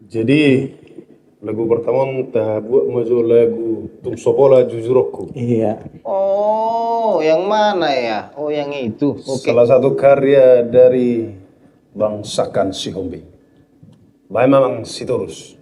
Jadi lagu pertama tak buat maju lagu Tum Sopola Jujurokku. Iya. Oh, yang mana ya? Oh, yang itu. Oke. Salah satu karya dari Bang Sakan Sihombi. Baik memang Sitorus.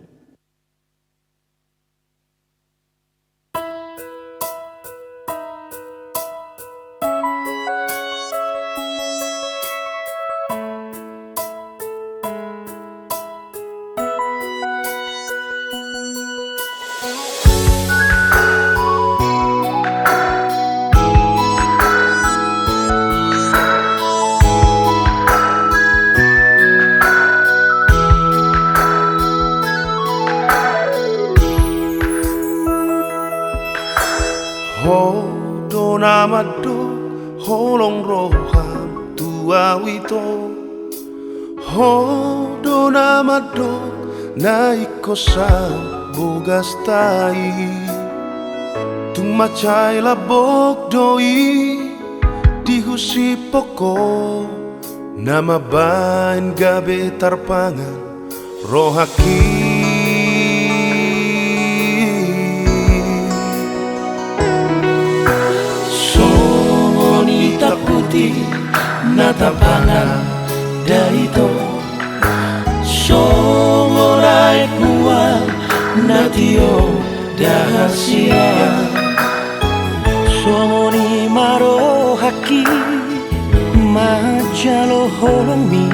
Ho dona mado holong roham tua wito. Ho dona mado naiko sa bogastai. Tumacay labok doi dihusi poko. Nama bain gabe tarpangan rohaki. Putih natapangan darito songorai kual natio dahasia Songoni maro haki majalo holomi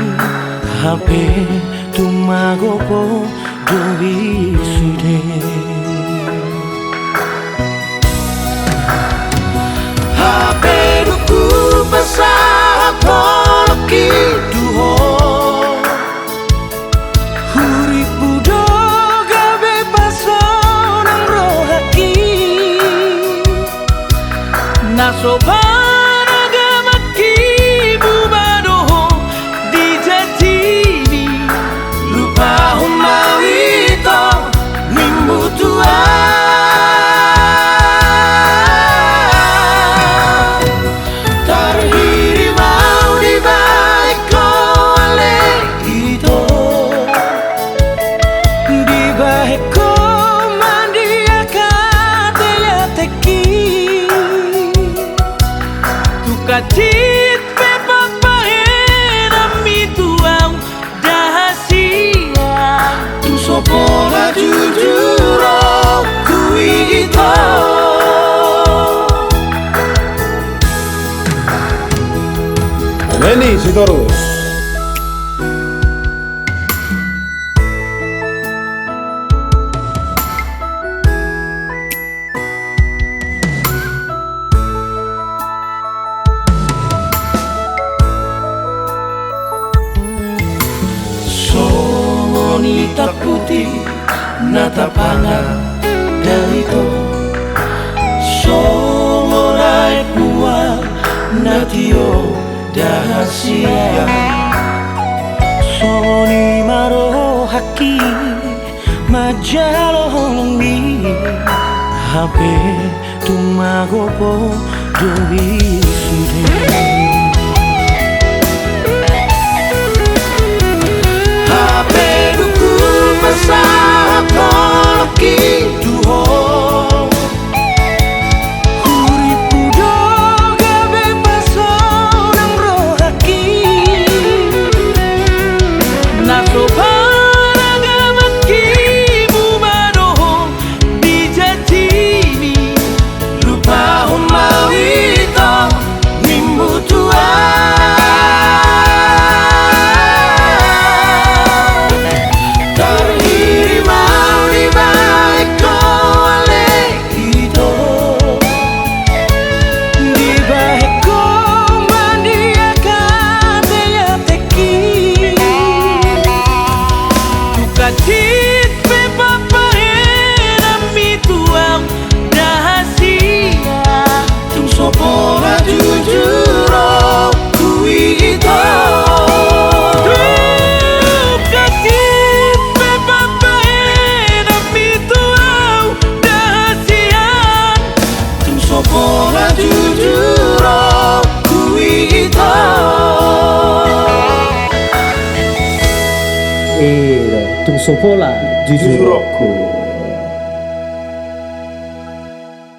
hape tumagopo dobi sude. Pasapoloki duho Huri budo gabe pasonang rohaki Nasobana gamaki bubadoho di jatini lupa humawito nimbutua. Katit pe papahen amituang dahasia Tu sopola jujuro kuito. Lenny Sitorus. Songonita putih natapangan darito songorai kual natio dahasia. Songoni maro haki majalo holongi hape tumagopo dobi sude. Pasapoloki duho Huri budo gabe pasonang rohaki Nasobana gamaki bubadoho di jatini lupa humawito nimbutua. Katit pe papahen amituang dahasia Tu sopola jujuro kuito. Katit pe papahen amituang dahasia Tu sopola jujuro kuito. Tum Sopola Jujur Roku.